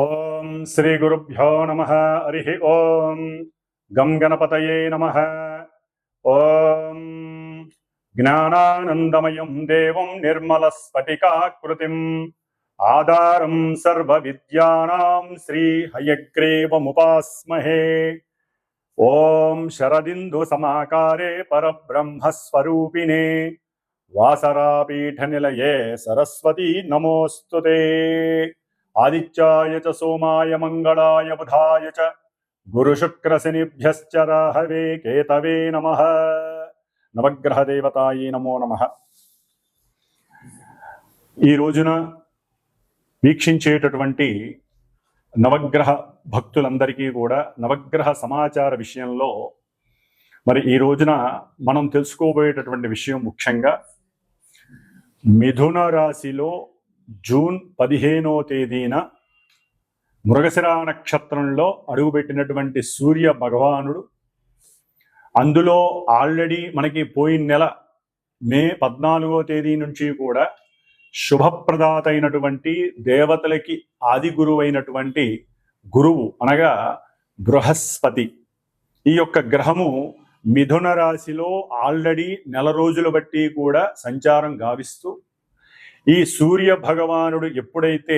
ఓం శ్రీ గురుభ్యో నమః. హరి ఓం. గం గణపతయే నమః. ఓం జ్ఞానానందమయం దేవం నిర్మలస్ఫటికాకృతిం ఆధారం సర్వవిద్యానాం శ్రీ హయగ్రీవముపాస్మహే. ఓం శరదిందు సమాకారే పరబ్రహ్మస్వరూపిణే వాసరాపీఠనిలయే సరస్వతీ నమోస్తుతే. ఆదిత్యాయ చ సోమాయ మంగళాయ బుధాయ చ గురుశుక్రశనిభ్యశ్చ రాహవే కేతవే నమః. నవగ్రహ దేవతాయే నమో నమః. ఈ రోజున వీక్షించేటటువంటి నవగ్రహ భక్తులందరికీ కూడా నవగ్రహ సమాచార విషయంలో మరి ఈ రోజున మనం తెలుసుకోబోయేటటువంటి విషయం ముఖ్యంగా మిథున రాశిలో జూన్ 15వ తేదీన మృగశిర నక్షత్రంలో అడుగుపెట్టినటువంటి సూర్య భగవానుడు, అందులో ఆల్రెడీ మనకి పోయిన నెల మే 14వ తేదీ నుంచి కూడా శుభప్రదాత అయినటువంటి దేవతలకి ఆది గురువు అయినటువంటి గురువు అనగా బృహస్పతి, ఈ యొక్క గ్రహము మిథున రాశిలో ఆల్రెడీ నెల రోజులు బట్టి కూడా సంచారం గావిస్తూ, ఈ సూర్య భగవానుడు ఎప్పుడైతే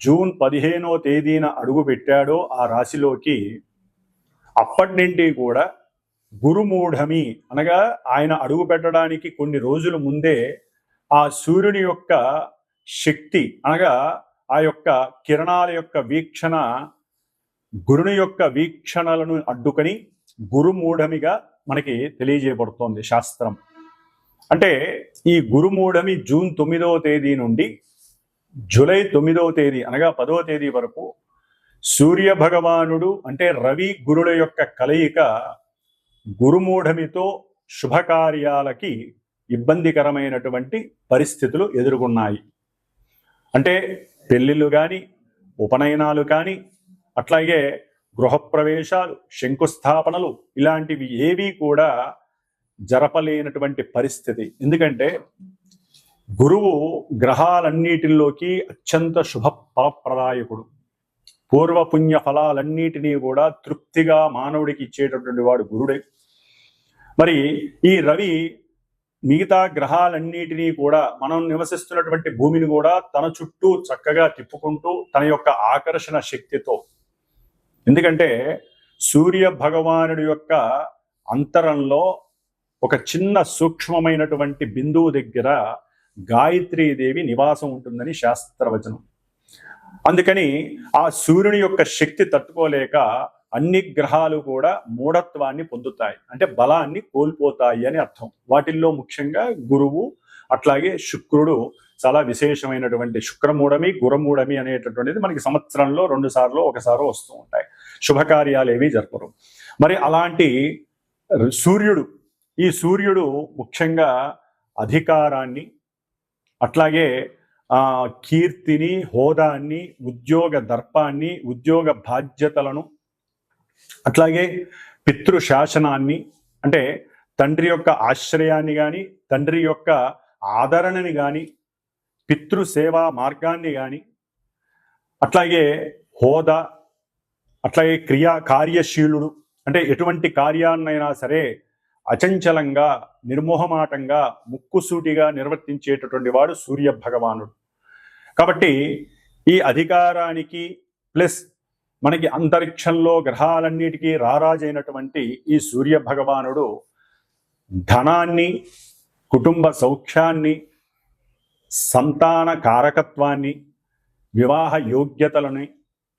జూన్ 15వ తేదీన అడుగు పెట్టాడో ఆ రాశిలోకి, అప్పటి నుండి కూడా గురుమూఢమి అనగా ఆయన అడుగు పెట్టడానికి కొన్ని రోజుల ముందే ఆ సూర్యుని యొక్క శక్తి అనగా ఆ యొక్క కిరణాల యొక్క వీక్షణ గురుని యొక్క వీక్షణలను అడ్డుకొని గురుమూఢమిగా మనకి తెలియజేయబడుతోంది శాస్త్రం. అంటే ఈ గురుమూఢమి జూన్ 9వ తేదీ నుండి జూలై 9వ తేదీ అనగా 10వ తేదీ వరకు సూర్య భగవానుడు అంటే రవి గురుల యొక్క కలయిక గురుమూఢమితో శుభకార్యాలకి ఇబ్బందికరమైనటువంటి పరిస్థితులు ఎదుర్కొన్నాయి. అంటే పెళ్ళిళ్ళు కానీ, ఉపనయనాలు కానీ, అట్లాగే గృహప్రవేశాలు, శంకుస్థాపనలు ఇలాంటివి ఏవి కూడా జరపలేనటువంటి పరిస్థితి. ఎందుకంటే గురువు గ్రహాలన్నిటిలోకి అత్యంత శుభ ఫలప్రదాయకుడు. పూర్వపుణ్య ఫలాలన్నిటినీ కూడా తృప్తిగా మానవుడికి ఇచ్చేటటువంటి వాడు గురుడే. మరి ఈ రవి మిగతా గ్రహాలన్నిటినీ కూడా మనం నివసిస్తున్నటువంటి భూమిని కూడా తన చుట్టూ చక్కగా తిప్పుకుంటూ తన యొక్క ఆకర్షణ శక్తితో, ఎందుకంటే సూర్య భగవానుడి యొక్క అంతరంలో ఒక చిన్న సూక్ష్మమైనటువంటి బిందువు దగ్గర గాయత్రీదేవి నివాసం ఉంటుందని శాస్త్రవచనం. అందుకని ఆ సూర్యుని యొక్క శక్తి తట్టుకోలేక అన్ని గ్రహాలు కూడా మూఢత్వాన్ని పొందుతాయి, అంటే బలాన్ని కోల్పోతాయి అని అర్థం. వాటిల్లో ముఖ్యంగా గురువు, అట్లాగే శుక్రుడు చాలా విశేషమైనటువంటి శుక్రమూఢమి, గురమూఢమి అనేటటువంటిది మనకి సంవత్సరంలో 2 సార్లు 1 సారో వస్తూ ఉంటాయి. శుభకార్యాలు ఏవి జరపరు. మరి అలాంటి సూర్యుడు, ఈ సూర్యుడు ముఖ్యంగా అధికారాన్ని, అట్లాగే కీర్తిని, హోదాన్ని, ఉద్యోగ దర్పాన్ని, ఉద్యోగ బాధ్యతలను, అట్లాగే పితృశాసనాన్ని అంటే తండ్రి యొక్క ఆశ్రయాన్ని కానీ, తండ్రి యొక్క ఆదరణని కానీ, పితృసేవా మార్గాన్ని కానీ, అట్లాగే హోదా, అట్లాగే కార్యశీలుడు అంటే ఎటువంటి కార్యాన్నైనా సరే అచంచలంగా, నిర్మోహమాటంగా, ముక్కుసూటిగా నిర్వర్తించేటటువంటి వాడు సూర్య భగవానుడు. కాబట్టి ఈ అధికారానికి ప్లస్ మనకి అంతరిక్షంలో గ్రహాలన్నిటికీ రారాజైనటువంటి ఈ సూర్య భగవానుడు ధనాన్ని, కుటుంబ సౌఖ్యాన్ని, సంతాన కారకత్వాన్ని, వివాహ యోగ్యతలని,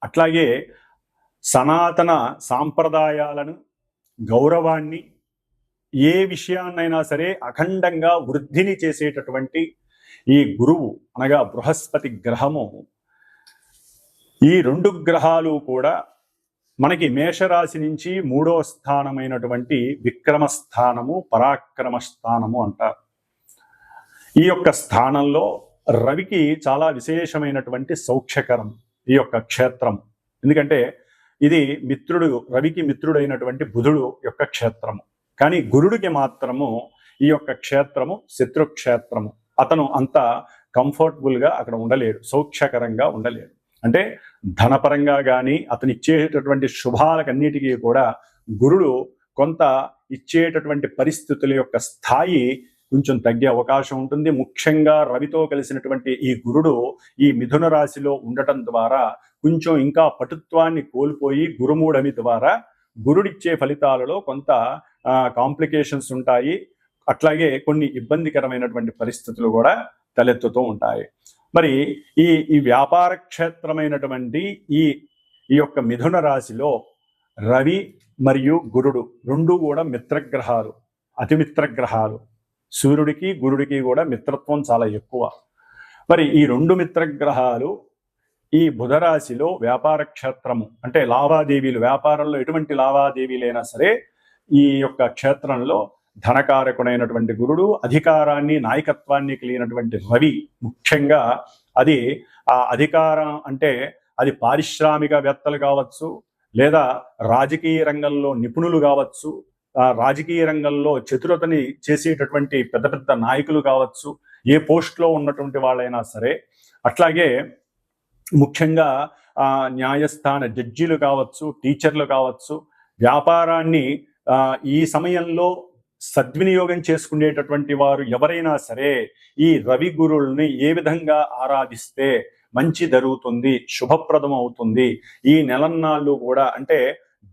అట్లాగే సనాతన సాంప్రదాయాలను, గౌరవాన్ని, ఏ విషయాన్నైనా సరే అఖండంగా వృద్ధిని చేసేటటువంటి ఈ గురువు అనగా బృహస్పతి గ్రహము, ఈ 2 గ్రహాలు కూడా మనకి మేషరాశి నుంచి 3వ స్థానమైనటువంటి విక్రమ స్థానము, పరాక్రమ స్థానము అంటారు. ఈ యొక్క స్థానంలో రవికి చాలా విశేషమైనటువంటి సౌఖ్యకరం ఈ యొక్క క్షేత్రం. ఎందుకంటే ఇది మిత్రుడు, రవికి మిత్రుడైనటువంటి బుధుడు యొక్క క్షేత్రము. కానీ గురుడికి మాత్రము ఈ యొక్క క్షేత్రము శత్రుక్షేత్రము. అతను అంత కంఫర్టబుల్గా అక్కడ ఉండలేడు, సౌఖ్యకరంగా ఉండలేడు. అంటే ధనపరంగా కానీ అతను ఇచ్చేటటువంటి శుభాలకన్నిటికీ కూడా గురుడు కొంత ఇచ్చేటటువంటి పరిస్థితుల యొక్క స్థాయి కొంచెం తగ్గే అవకాశం ఉంటుంది. ముఖ్యంగా రవితో కలిసినటువంటి ఈ గురుడు ఈ మిథున రాశిలో ఉండటం ద్వారా కొంచెం ఇంకా పటుత్వాన్ని కోల్పోయి గురుమూఢమి ద్వారా గురుడిచ్చే ఫలితాలలో కొంత కాంప్లికేషన్స్ ఉంటాయి. అట్లాగే కొన్ని ఇబ్బందికరమైనటువంటి పరిస్థితులు కూడా తలెత్తుతూ ఉంటాయి. మరి ఈ వ్యాపార క్షేత్రమైనటువంటి ఈ యొక్క మిథున రాశిలో రవి మరియు గురుడు రెండు కూడా మిత్రగ్రహాలు, అతిమిత్రగ్రహాలు. సూర్యుడికి గురుడికి కూడా మిత్రత్వం చాలా ఎక్కువ. మరి ఈ రెండు మిత్రగ్రహాలు ఈ బుధరాశిలో వ్యాపార క్షేత్రము అంటే లావాదేవీలు, వ్యాపారంలో ఎటువంటి లావాదేవీలైనా సరే ఈ యొక్క క్షేత్రంలో ధనకారకుడైనటువంటి గురుడు, అధికారాన్ని నాయకత్వాన్ని కలిగినటువంటి రవి, ముఖ్యంగా అది ఆ అధికారం అంటే అది పారిశ్రామికవేత్తలు కావచ్చు, లేదా రాజకీయ రంగంలో నిపుణులు కావచ్చు, రాజకీయ రంగంలో చతురతని చేసేటటువంటి పెద్ద పెద్ద నాయకులు కావచ్చు, ఏ పోస్ట్లో ఉన్నటువంటి వాళ్ళైనా సరే, అట్లాగే ముఖ్యంగా న్యాయస్థాన జడ్జీలు కావచ్చు, టీచర్లు కావచ్చు, వ్యాపారాన్ని ఈ సమయంలో సద్వినియోగం చేసుకునేటటువంటి వారు ఎవరైనా సరే ఈ రవి గురుల్ని ఏ విధంగా ఆరాధిస్తే మంచి జరుగుతుంది, శుభప్రదం అవుతుంది. ఈ నెలన్నాళ్ళు కూడా అంటే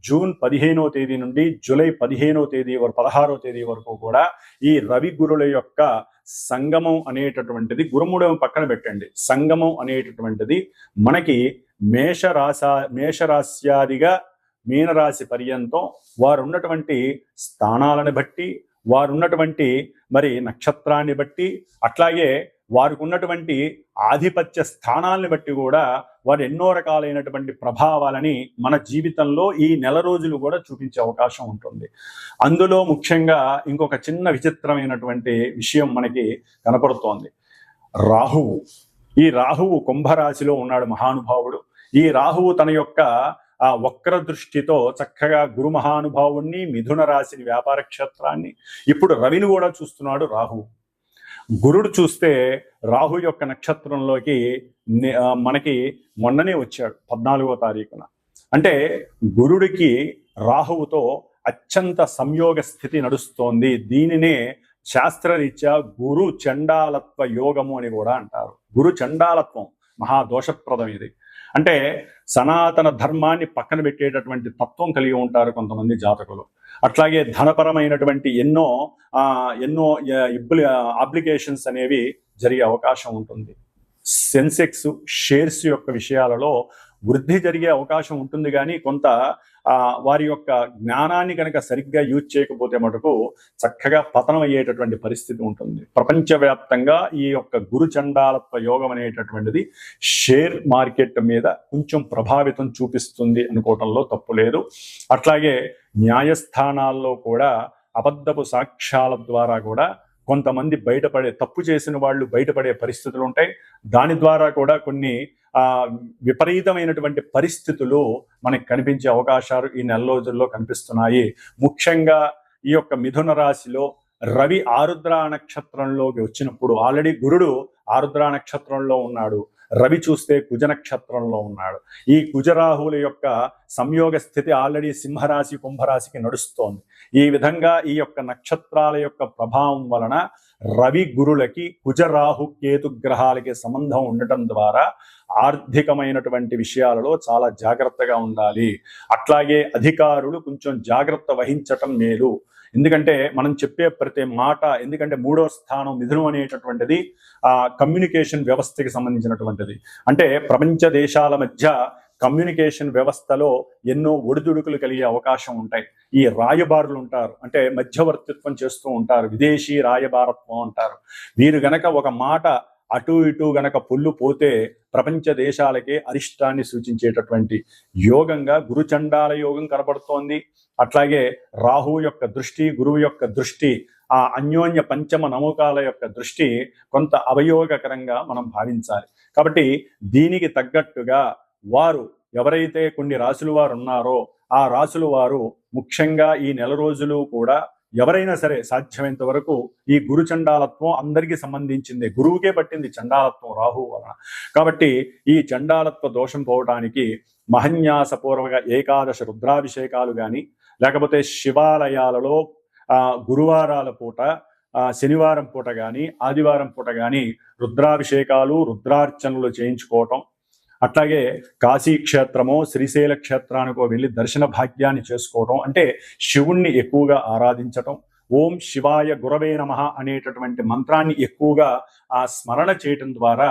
జూన్ 15వ తేదీ నుండి జూలై 15వ తేదీ వరకు 16వ తేదీ వరకు కూడా ఈ రవి గురుల యొక్క సంగమం అనేటటువంటిది, గురుమూఢం పక్కన పెట్టండి, సంగమం అనేటటువంటిది మనకి మేషరాశ్యాదిగా మీనరాశి పర్యంతం వారు ఉన్నటువంటి స్థానాలను బట్టి, వారు ఉన్నటువంటి మరి నక్షత్రాన్ని బట్టి, అట్లాగే వారికి ఉన్నటువంటి ఆధిపత్య స్థానాలను బట్టి కూడా వారు ఎన్నో రకాలైనటువంటి ప్రభావాలని మన జీవితంలో ఈ నెల రోజులు కూడా చూపించే అవకాశం ఉంటుంది. అందులో ముఖ్యంగా ఇంకొక చిన్న విచిత్రమైనటువంటి విషయం మనకి కనపడుతోంది. రాహువు. ఈ రాహువు కుంభరాశిలో ఉన్నాడు మహానుభావుడు. ఈ రాహువు తన యొక్క ఆ వక్ర దృష్టితో చక్కగా గురు మహానుభావుణ్ణి, మిథున రాశిని, వ్యాపార క్షేత్రాన్ని, ఇప్పుడు రవిని కూడా చూస్తున్నాడు రాహువు. గురుడు చూస్తే రాహు యొక్క నక్షత్రంలోకి మనకి మొన్ననే వచ్చాడు 14వ తారీఖున. అంటే గురుడికి రాహువుతో అత్యంత సంయోగ స్థితి నడుస్తోంది. దీనినే శాస్త్రరీత్యా గురు చండాలత్వ యోగము అని కూడా అంటారు. గురు చండాలత్వం మహాదోషప్రదం ఇది. అంటే సనాతన ధర్మాన్ని పక్కన పెట్టేటటువంటి తత్వం కలిగి ఉంటారు కొంతమంది జాతకులు. అట్లాగే ధనపరమైనటువంటి ఎన్నో అప్లికేషన్స్ అనేవి జరిగే అవకాశం ఉంటుంది. సెన్సెక్స్ షేర్స్ యొక్క విషయాలలో వృద్ధి జరిగే అవకాశం ఉంటుంది, కానీ కొంత వారి యొక్క జ్ఞానాన్ని కనుక సరిగ్గా యూజ్ చేయకపోతే మటుకు చక్కగా పతనం అయ్యేటటువంటి పరిస్థితి ఉంటుంది. ప్రపంచవ్యాప్తంగా ఈ యొక్క గురు చండాలత్వ యోగం అనేటటువంటిది షేర్ మార్కెట్ మీద కొంచెం ప్రభావితం చూపిస్తుంది అనుకోవటంలో తప్పు లేదు. అట్లాగే న్యాయస్థానాల్లో కూడా అబద్ధపు సాక్ష్యాల ద్వారా కూడా కొంతమంది తప్పు చేసిన వాళ్ళు బయటపడే పరిస్థితులు ఉంటాయి. దాని ద్వారా కూడా కొన్ని విపరీతమైనటువంటి పరిస్థితులు మనకు కనిపించే అవకాశాలు ఈ నెల రోజుల్లో కనిపిస్తున్నాయి. ముఖ్యంగా ఈ యొక్క మిథున రాశిలో రవి ఆరుద్ర నక్షత్రంలోకి వచ్చినప్పుడు, ఆల్రెడీ గురుడు ఆరుద్ర నక్షత్రంలో ఉన్నాడు, రవి చూస్తే కుజ నక్షత్రంలో ఉన్నాడు. ఈ కుజరాహువుల యొక్క సంయోగ స్థితి ఆల్రెడీ సింహరాశి కుంభరాశికి నడుస్తోంది. ఈ విధంగా ఈ యొక్క నక్షత్రాల యొక్క ప్రభావం వలన రవి గురులకి కుజరాహు కేతు గ్రహాలకి సంబంధం ఉండటం ద్వారా ఆర్థికమైనటువంటి విషయాలలో చాలా జాగ్రత్తగా ఉండాలి. అట్లాగే అధికారులు కొంచెం జాగ్రత్త వహించటం మేలు. ఎందుకంటే మనం చెప్పే ప్రతి మాట, ఎందుకంటే 3వ స్థానం మిథునం అనేటటువంటిది కమ్యూనికేషన్ వ్యవస్థకి సంబంధించినటువంటిది. అంటే ప్రపంచ దేశాల మధ్య కమ్యూనికేషన్ వ్యవస్థలో ఎన్నో ఒడిదుడుకులు కలిగే అవకాశం ఉంటాయి. ఈ రాయబారులు ఉంటారు, అంటే మధ్యవర్తిత్వం చేస్తూ ఉంటారు, విదేశీ రాయబారత్వం అంటారు. వీరు గనక ఒక మాట అటు ఇటు గనక పొల్లు పోతే ప్రపంచ దేశాలకే అరిష్టాన్ని సూచించేటటువంటి యోగంగా గురుచండాల యోగం కనబడుతోంది. అట్లాగే రాహువు యొక్క దృష్టి, గురువు యొక్క దృష్టి, ఆ అన్యోన్య పంచమ నమూకాల యొక్క దృష్టి కొంత అవయోగకరంగా మనం భావించాలి. కాబట్టి దీనికి తగ్గట్టుగా వారు ఎవరైతే కొన్ని రాశుల వారు ఉన్నారో ఆ రాశుల వారు ముఖ్యంగా ఈ నెల రోజులు కూడా ఎవరైనా సరే సాధ్యమైనంత వరకు ఈ గురు చండాలత్వం అందరికీ సంబంధించింది, గురువుకే పట్టింది చండాలత్వం రాహువు వలన. కాబట్టి ఈ చండాలత్వ దోషం పోవడానికి మహన్యాసపూర్వక ఏకాదశ రుద్రాభిషేకాలు కానీ, లేకపోతే శివాలయాలలో గురువారాల పూట, శనివారం పూట కానీ, ఆదివారం పూట కానీ రుద్రాభిషేకాలు, రుద్రార్చనలు చేయించుకోవటం, అట్లాగే కాశీ క్షేత్రమో శ్రీశైల క్షేత్రానికో వెళ్ళి దర్శన భాగ్యాన్ని చేసుకోవటం, అంటే శివుణ్ణి ఎక్కువగా ఆరాధించటం, ఓం శివాయ గురవే నమః అనేటటువంటి మంత్రాన్ని ఎక్కువగా స్మరణ చేయటం ద్వారా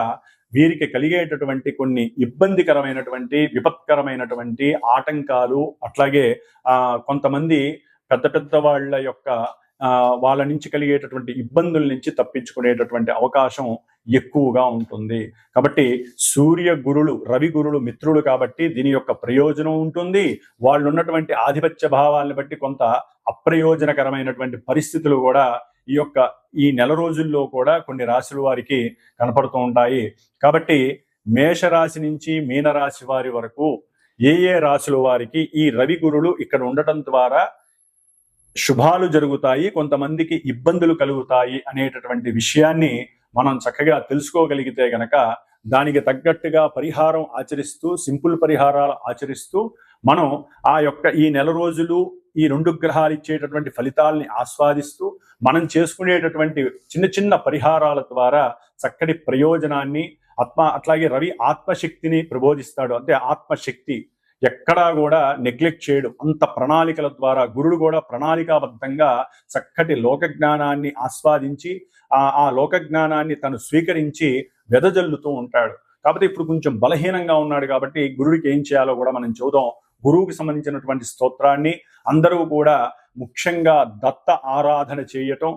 వీరికి కలిగేటటువంటి కొన్ని ఇబ్బందికరమైనటువంటి విపత్కరమైనటువంటి ఆటంకాలు, అట్లాగే కొంతమంది పెద్ద పెద్ద వాళ్ళ యొక్క వాళ్ళ నుంచి కలిగేటటువంటి ఇబ్బందుల నుంచి తప్పించుకునేటటువంటి అవకాశం ఎక్కువగా ఉంటుంది. కాబట్టి సూర్య గురులు, రవి గురులు మిత్రులు కాబట్టి దీని యొక్క ప్రయోజనం ఉంటుంది. వాళ్ళు ఉన్నటువంటి ఆధిపత్య భావాలను బట్టి కొంత అప్రయోజనకరమైనటువంటి పరిస్థితులు కూడా ఈ నెల రోజుల్లో కూడా కొన్ని రాశుల వారికి కనపడుతూ ఉంటాయి. కాబట్టి మేషరాశి నుంచి మీనరాశి వారి వరకు ఏ రాశుల వారికి ఈ రవి గురులు ఇక్కడ ఉండటం ద్వారా శుభాలు జరుగుతాయి, కొంతమందికి ఇబ్బందులు కలుగుతాయి అనేటటువంటి విషయాన్ని మనం చక్కగా తెలుసుకోగలిగితే గనక దానికి తగ్గట్టుగా పరిహారం ఆచరిస్తూ, సింపుల్ పరిహారాలు ఆచరిస్తూ మనం ఈ నెల రోజులు ఈ 2 గ్రహాలు ఇచ్చేటటువంటి ఫలితాలని ఆస్వాదిస్తూ మనం చేసుకునేటటువంటి చిన్న చిన్న పరిహారాల ద్వారా చక్కటి ప్రయోజనాన్ని అట్లాగే రవి ఆత్మశక్తిని ప్రబోధిస్తాడు. అంటే ఆత్మశక్తి ఎక్కడా కూడా నెగ్లెక్ట్ చేయడు. అంత ప్రణాళికల ద్వారా గురుడు కూడా ప్రణాళికాబద్ధంగా చక్కటి లోక జ్ఞానాన్ని ఆస్వాదించి ఆ లోక జ్ఞానాన్ని తను స్వీకరించి వెదజల్లుతూ ఉంటాడు. కాబట్టి ఇప్పుడు కొంచెం బలహీనంగా ఉన్నాడు కాబట్టి గురుడికి ఏం చేయాలో కూడా మనం చూద్దాం. గురువుకి సంబంధించినటువంటి స్తోత్రాన్ని అందరూ కూడా ముఖ్యంగా దత్త ఆరాధన చేయటం,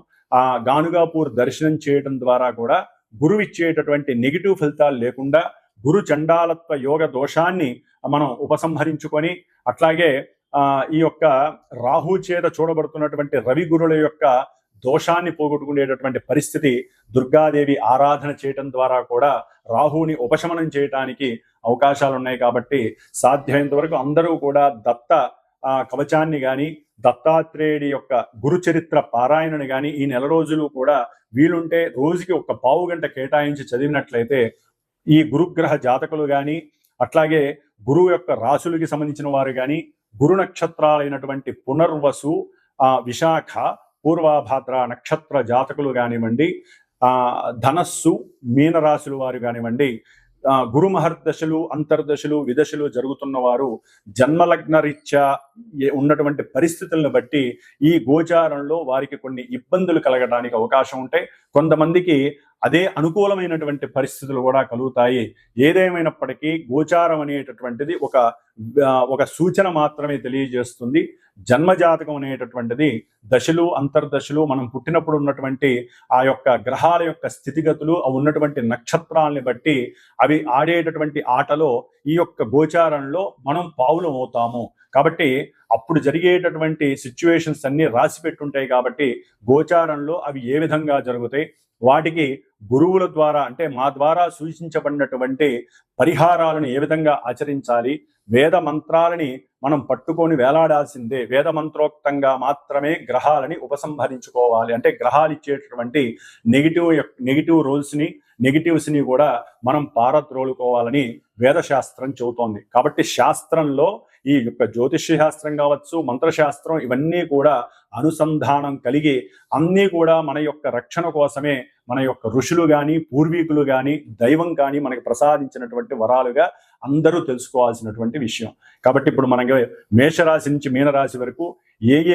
గానుగాపూర్ దర్శనం చేయటం ద్వారా కూడా గురువు ఇచ్చేటటువంటి నెగిటివ్ ఫలితాలు లేకుండా గురు చండాలత్వ యోగ దోషాన్ని మనం ఉపసంహరించుకొని, అట్లాగే ఈ యొక్క రాహు చేత చూడబడుతున్నటువంటి రవి గురుల యొక్క దోషాన్ని పోగొట్టుకునేటటువంటి పరిస్థితి దుర్గాదేవి ఆరాధన చేయటం ద్వారా కూడా రాహుని ఉపశమనం చేయటానికి అవకాశాలు ఉన్నాయి. కాబట్టి సాధ్యమైనంత వరకు అందరూ కూడా దత్త కవచాన్ని కానీ, దత్తాత్రేయుడి యొక్క గురు చరిత్ర పారాయణని కానీ ఈ నెల రోజులు కూడా వీలుంటే రోజుకి 1 పావు గంట కేటాయించి చదివినట్లయితే ఈ గురుగ్రహ జాతకులు కానీ, అట్లాగే గురువు యొక్క రాశులకి సంబంధించిన వారు కానీ, గురు నక్షత్రాలైనటువంటి పునర్వసు, విశాఖ, పూర్వభాద్ర నక్షత్ర జాతకులు కానివ్వండి, ధనస్సు మీనరాశుల వారు కానివ్వండి, గురు మహర్దశలు, అంతర్దశలు, విదశలు జరుగుతున్న వారు జన్మలగ్న రీత్యా ఉన్నటువంటి పరిస్థితులను బట్టి ఈ గోచారంలో వారికి కొన్ని ఇబ్బందులు కలగడానికి అవకాశం ఉంటాయి. కొంతమందికి అదే అనుకూలమైనటువంటి పరిస్థితులు కూడా కలుగుతాయి. ఏదేమైనప్పటికీ గోచారం అనేటటువంటిది ఒక సూచన మాత్రమే తెలియజేస్తుంది. జన్మజాతకం అనేటటువంటిది దశలు, అంతర్దశలు, మనం పుట్టినప్పుడు ఉన్నటువంటి ఆ యొక్క గ్రహాల యొక్క స్థితిగతులు, అవి ఉన్నటువంటి నక్షత్రాలని బట్టి అవి ఆడేటటువంటి ఆటలో ఈ యొక్క గోచారంలో మనం పావులం అవుతాము. కాబట్టి అప్పుడు జరిగేటటువంటి సిచ్యువేషన్స్ అన్ని రాసి పెట్టుంటాయి. కాబట్టి గోచారంలో అవి ఏ విధంగా జరుగుతాయి, వాటికి గురువుల ద్వారా అంటే మా ద్వారా సూచించబడినటువంటి పరిహారాలను ఏ విధంగా ఆచరించాలి, వేద మంత్రాలని మనం పట్టుకొని వేలాడాల్సిందే. వేద మంత్రోక్తంగా మాత్రమే గ్రహాలని ఉపసంహరించుకోవాలి. అంటే గ్రహాలు ఇచ్చేటటువంటి నెగిటివ్ రూల్స్ని, నెగిటివ్స్ని కూడా మనం పారద్రోలుకోవాలని వేదశాస్త్రం చెబుతోంది. కాబట్టి శాస్త్రంలో ఈ యొక్క జ్యోతిష్య శాస్త్రం కావచ్చు, మంత్రశాస్త్రం, ఇవన్నీ కూడా అనుసంధానం కలిగి అన్నీ కూడా మన యొక్క రక్షణ కోసమే మన యొక్క ఋషులు కానీ, పూర్వీకులు కానీ, దైవం కానీ మనకి ప్రసాదించినటువంటి వరాలుగా అందరూ తెలుసుకోవాల్సినటువంటి విషయం. కాబట్టి ఇప్పుడు మనకి మేషరాశి నుంచి మీనరాశి వరకు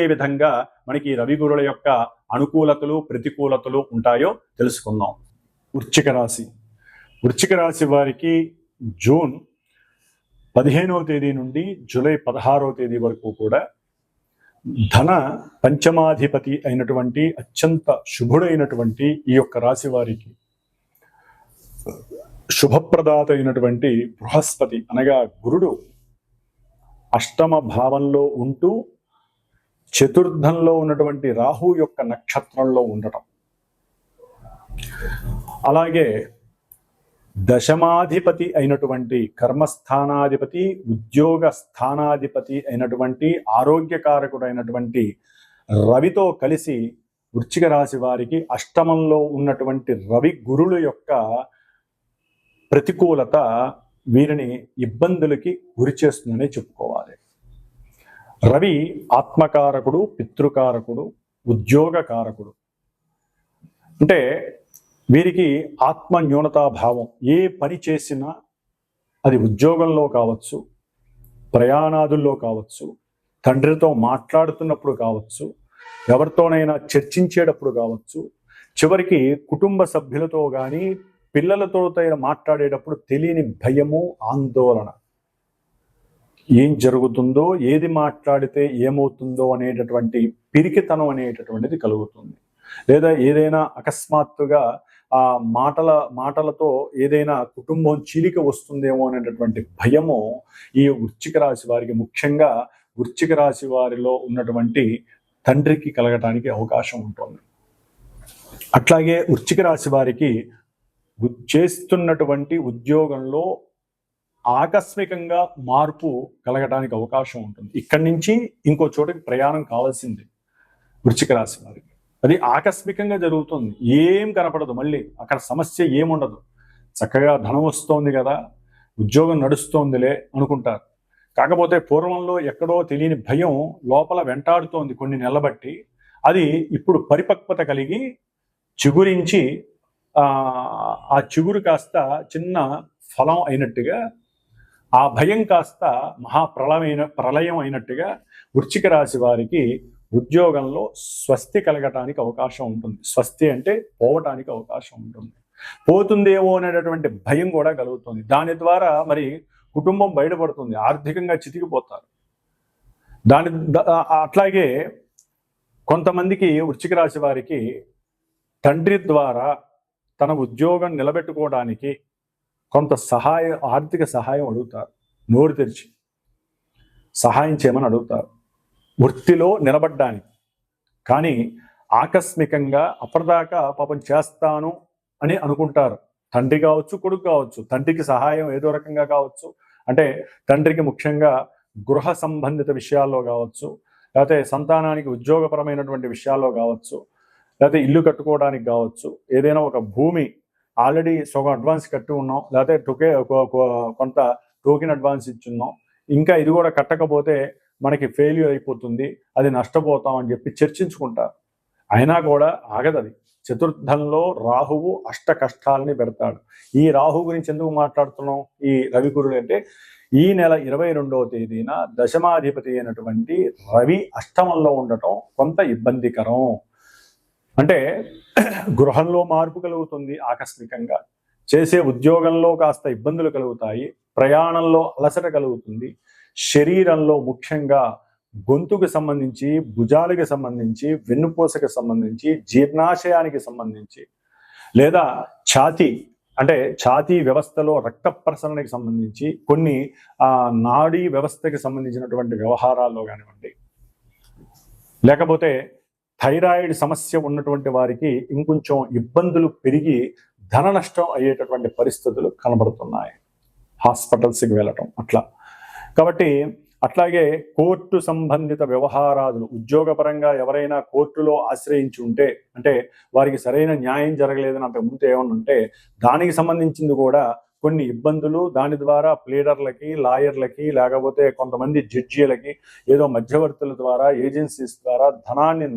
ఏ విధంగా మనకి రవి గురుల యొక్క అనుకూలతలు, ప్రతికూలతలు ఉంటాయో తెలుసుకుందాం. వృశ్చిక రాశి వారికి జూన్ 15వ తేదీ నుండి జూలై 16వ తేదీ వరకు కూడా ధన పంచమాధిపతి అయినటువంటి అత్యంత శుభుడైనటువంటి ఈ యొక్క రాశి వారికి శుభప్రదాత అయినటువంటి బృహస్పతి అనగా గురుడు అష్టమ భావంలో ఉంటూ చతుర్థంలో ఉన్నటువంటి రాహు యొక్క నక్షత్రంలో ఉండటం, అలాగే దశమాధిపతి అయినటువంటి కర్మస్థానాధిపతి, ఉద్యోగ స్థానాధిపతి అయినటువంటి ఆరోగ్యకారకుడైనటువంటి రవితో కలిసి వృశ్చిక రాశి వారికి అష్టమంలో ఉన్నటువంటి రవి గురుల యొక్క ప్రతికూలత వీరిని ఇబ్బందులకి గురి చేస్తుందని చెప్పుకోవాలి. రవి ఆత్మకారకుడు, పితృకారకుడు, ఉద్యోగకారకుడు. అంటే వీరికి ఆత్మ న్యూనతాభావం. ఏ పని చేసినా అది ఉద్యోగంలో కావచ్చు, ప్రయాణాదుల్లో కావచ్చు, తండ్రితో మాట్లాడుతున్నప్పుడు కావచ్చు, ఎవరితోనైనా చర్చించేటప్పుడు కావచ్చు, చివరికి కుటుంబ సభ్యులతో కానీ పిల్లలతో మాట్లాడేటప్పుడు తెలియని భయము, ఆందోళన. ఏం జరుగుతుందో, ఏది మాట్లాడితే ఏమవుతుందో అనేటటువంటి పిరికితనం అనేటటువంటిది కలుగుతుంది. లేదా ఏదైనా అకస్మాత్తుగా ఆ మాటలతో ఏదైనా కుటుంబం చీలిక వస్తుందేమో అనేటటువంటి భయము ఈ వృశ్చిక రాశి వారికి, ముఖ్యంగా వృశ్చిక రాశి వారిలో ఉన్నటువంటి తండ్రికి కలగటానికి అవకాశం ఉంటుంది. అట్లాగే వృశ్చిక రాశి వారికి చేస్తున్నటువంటి ఉద్యోగంలో ఆకస్మికంగా మార్పు కలగటానికి అవకాశం ఉంటుంది. ఇక్కడి నుంచి ఇంకో చోటకి ప్రయాణం కావాల్సింది వృశ్చిక రాశి వారికి. అది ఆకస్మికంగా జరుగుతుంది, ఏం కనపడదు. మళ్ళీ అక్కడ సమస్య ఏముండదు. చక్కగా ధనం వస్తోంది కదా, ఉద్యోగం నడుస్తోందిలే అనుకుంటారు. కాకపోతే పూర్వంలో ఎక్కడో తెలియని భయం లోపల వెంటాడుతోంది కొన్ని నెలల బట్టి. అది ఇప్పుడు పరిపక్వత కలిగి చిగురించి ఆ చిగురు కాస్త చిన్న ఫలం అయినట్టుగా, ఆ భయం కాస్త ప్రళయం అయినట్టుగా వృశ్చిక రాశి వారికి ఉద్యోగంలో స్వస్తి కలగటానికి అవకాశం ఉంటుంది. స్వస్తి అంటే పోవటానికి అవకాశం ఉంటుంది. పోతుందేమో అనేటటువంటి భయం కూడా కలుగుతుంది. దాని ద్వారా మరి కుటుంబం బయటపడుతుంది, ఆర్థికంగా చితికిపోతారు. అట్లాగే కొంతమందికి వృశ్చిక రాశి వారికి తండ్రి ద్వారా తన ఉద్యోగం నిలబెట్టుకోవడానికి కొంత ఆర్థిక సహాయం అడుగుతారు. నోరు తెరిచి సహాయం చేయమని అడుగుతారు వృత్తిలో నిలబడ్డానికి. కానీ ఆకస్మికంగా అప్పటిదాకా పాపం చేస్తాను అని అనుకుంటారు. తండ్రి కావచ్చు, కొడుకు కావచ్చు. తండ్రికి సహాయం ఏదో రకంగా కావచ్చు, అంటే తండ్రికి ముఖ్యంగా గృహ సంబంధిత విషయాల్లో కావచ్చు, లేకపోతే సంతానానికి ఉద్యోగపరమైనటువంటి విషయాల్లో కావచ్చు, లేకపోతే ఇల్లు కట్టుకోవడానికి కావచ్చు, ఏదైనా ఒక భూమి ఆల్రెడీ సగం అడ్వాన్స్ కట్టి ఉన్నాం, లేకపోతే కొంత టోకెన్ అడ్వాన్స్ ఇచ్చున్నాం, ఇంకా ఇది కూడా కట్టకపోతే మనకి ఫెయిల్యూర్ అయిపోతుంది, అది నష్టపోతాం అని చెప్పి చర్చించుకుంటారు. అయినా కూడా ఆగదది. చతుర్థంలో రాహువు అష్ట కష్టాలని పెడతాడు. ఈ రాహు గురించి ఎందుకు మాట్లాడుతున్నాం? ఈ రవి గురుడు అంటే ఈ నెల 22వ తేదీన దశమాధిపతి అయినటువంటి రవి అష్టమంలో ఉండటం కొంత ఇబ్బందికరం. అంటే గృహంలో మార్పు కలుగుతుంది, ఆకస్మికంగా చేసే ఉద్యోగంలో కాస్త ఇబ్బందులు కలుగుతాయి, ప్రయాణంలో అలసట కలుగుతుంది, శరీరంలో ముఖ్యంగా గొంతుకు సంబంధించి, భుజాలకు సంబంధించి, వెన్నుపూసకు సంబంధించి, జీర్ణాశయానికి సంబంధించి, లేదా ఛాతీ వ్యవస్థలో రక్త ప్రసరణకి సంబంధించి, కొన్ని నాడీ వ్యవస్థకి సంబంధించినటువంటి వ్యవహారాల్లో కానివ్వండి, లేకపోతే థైరాయిడ్ సమస్య ఉన్నటువంటి వారికి ఇంకొంచెం ఇబ్బందులు పెరిగి ధన నష్టం అయ్యేటటువంటి పరిస్థితులు కనబడుతున్నాయి, హాస్పిటల్స్కి వెళ్ళటం అట్లా. కాబట్టి అట్లాగే కోర్టు సంబంధిత వ్యవహారాలు, ఉద్యోగపరంగా ఎవరైనా కోర్టులో ఆశ్రయించి ఉంటే, అంటే వారికి సరైన న్యాయం జరగలేదని అంతకుముందు ఏమన్నా ఉంటే దానికి సంబంధించింది కూడా కొన్ని ఇబ్బందులు, దాని ద్వారా ప్లీడర్లకి, లాయర్లకి, లేకపోతే కొంతమంది జడ్జీలకి, ఏదో మధ్యవర్తుల ద్వారా, ఏజెన్సీస్ ద్వారా ధనాన్ని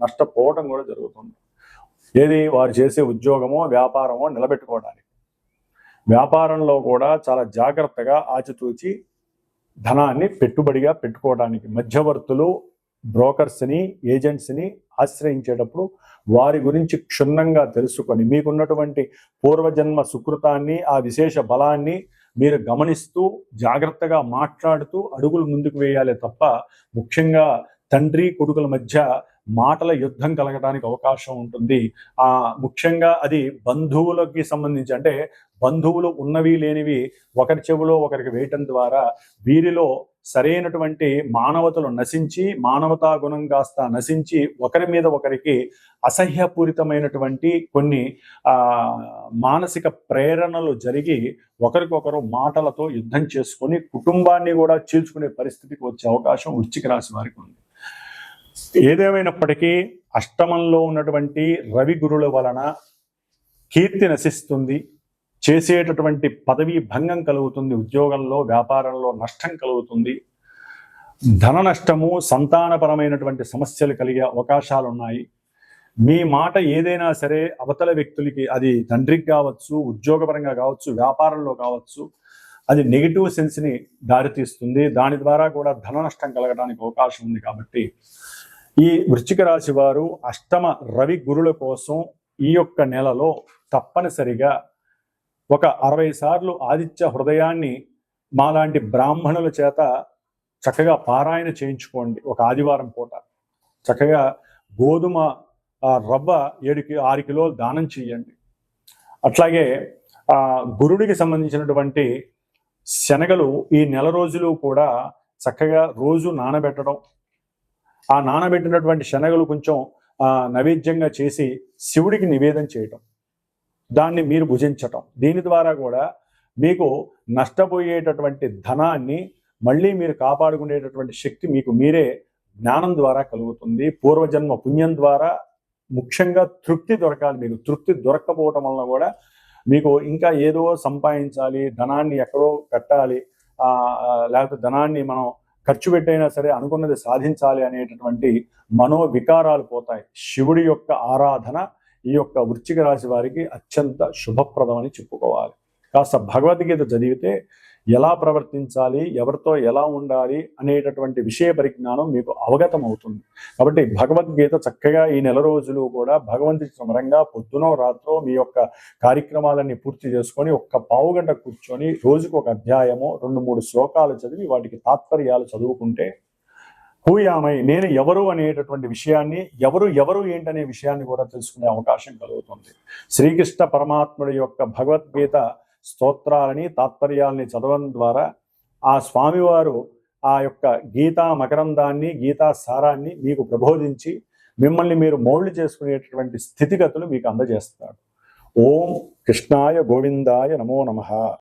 నష్టపోవటం కూడా జరుగుతుంది. ఏది వారు చేసే ఉద్యోగమో వ్యాపారమో నిలబెట్టుకోవడానికి. వ్యాపారంలో కూడా చాలా జాగ్రత్తగా ఆచితూచి ధనాన్ని పెట్టుబడిగా పెట్టుకోవడానికి మధ్యవర్తులు, బ్రోకర్స్ని, ఏజెంట్స్ని ఆశ్రయించేటప్పుడు వారి గురించి క్షుణ్ణంగా తెలుసుకొని మీకున్నటువంటి పూర్వజన్మ సుకృతాన్ని, ఆ విశేష బలాన్ని మీరు గమనిస్తూ జాగ్రత్తగా మాట్లాడుతూ అడుగులు ముందుకు వేయాలి తప్ప ముఖ్యంగా తండ్రి కొడుకుల మధ్య మాటల యుద్ధం కలగడానికి అవకాశం ఉంటుంది. ముఖ్యంగా అది బంధువులకి సంబంధించి, అంటే బంధువులు ఉన్నవి లేనివి ఒకరి చెవిలో ఒకరికి వేయటం ద్వారా వీరిలో సరైనటువంటి మానవతలు నశించి, మానవతా గుణం కాస్త నశించి, ఒకరి మీద ఒకరికి అసహ్యపూరితమైనటువంటి కొన్ని మానసిక ప్రేరణలు జరిగి ఒకరికొకరు మాటలతో యుద్ధం చేసుకొని కుటుంబాన్ని కూడా చీల్చుకునే పరిస్థితికి వచ్చే అవకాశం వృశ్చిక రాశి వారికి ఉంది. ఏదేమైనప్పటికీ అష్టమంలో ఉన్నటువంటి రవి గురుల వలన కీర్తి నశిస్తుంది, చేసేటటువంటి పదవీ భంగం కలుగుతుంది, ఉద్యోగంలో వ్యాపారంలో నష్టం కలుగుతుంది, ధన నష్టము, సంతానపరమైనటువంటి సమస్యలు కలిగే అవకాశాలు ఉన్నాయి. మీ మాట ఏదైనా సరే అవతల వ్యక్తులకి, అది తండ్రికి కావచ్చు, ఉద్యోగపరంగా కావచ్చు, వ్యాపారంలో కావచ్చు, అది నెగిటివ్ సెన్స్ని దారితీస్తుంది. దాని ద్వారా కూడా ధన నష్టం కలగడానికి అవకాశం ఉంది. కాబట్టి ఈ వృశ్చిక రాశి వారు అష్టమ రవి గురుల కోసం ఈ యొక్క నెలలో తప్పనిసరిగా ఒక 60 సార్లు ఆదిత్య హృదయాన్ని మాలాంటి బ్రాహ్మణుల చేత చక్కగా పారాయణ చేయించుకోండి. ఒక ఆదివారం పూట చక్కగా గోధుమ రవ్వ 6 కిలోలు దానం చేయండి. అట్లాగే గురుడికి సంబంధించినటువంటి శనగలు ఈ నెల రోజులు కూడా చక్కగా రోజు నానబెట్టడం, ఆ నానబెట్టినటువంటి శనగలు కొంచెం నైవేద్యంగా చేసి శివుడికి నివేదన చేయటం, దాన్ని మీరు భుజించటం. దీని ద్వారా కూడా మీకు నష్టపోయేటటువంటి ధనాన్ని మళ్ళీ మీరు కాపాడుకునేటటువంటి శక్తి మీకు మీరే జ్ఞానం ద్వారా కలుగుతుంది. పూర్వజన్మ పుణ్యం ద్వారా ముఖ్యంగా తృప్తి దొరకాలి. మీకు తృప్తి దొరక్కపోవటం వలన కూడా మీకు ఇంకా ఏదో సంపాదించాలి, ధనాన్ని ఎక్కడో పెట్టాలి, లేకపోతే ధనాన్ని మనం ఖర్చు పెట్టైనా సరే అనుకున్నది సాధించాలి అనేటటువంటి మనోవికారాలు పోతాయి. శివుడి యొక్క ఆరాధన ఈ యొక్క వృశ్చిక రాశి వారికి అత్యంత శుభప్రదమని చెప్పుకోవాలి. కాస్త భగవద్గీత చదివితే ఎలా ప్రవర్తించాలి, ఎవరితో ఎలా ఉండాలి అనేటటువంటి విషయ పరిజ్ఞానం మీకు అవగతం అవుతుంది. కాబట్టి భగవద్గీత చక్కగా ఈ నెల రోజులు కూడా భగవంతుడి స్మరంగా పొద్దునో రాత్రో మీ యొక్క కార్యక్రమాలన్నీ పూర్తి చేసుకొని ఒక్క పావుగంట కూర్చొని రోజుకు ఒక అధ్యాయమో 2-3 శ్లోకాలు చదివి వాటికి తాత్పర్యాలు చదువుకుంటే హూయామై, నేను ఎవరు అనేటటువంటి విషయాన్ని, ఎవరు ఏంటనే విషయాన్ని కూడా తెలుసుకునే అవకాశం కలుగుతుంది. శ్రీకృష్ణ పరమాత్ముడి యొక్క భగవద్గీత స్తోత్రాలని, తాత్పర్యాలని చదవడం ద్వారా ఆ స్వామివారు ఆ యొక్క గీతా మకరందాన్ని, గీతా సారాన్ని మీకు ప్రబోధించి మిమ్మల్ని మీరు మౌల్డ్ చేసుకునేటటువంటి స్థితిగతులు మీకు అందజేస్తాడు. ఓం కృష్ణాయ గోవిందాయ నమో నమః.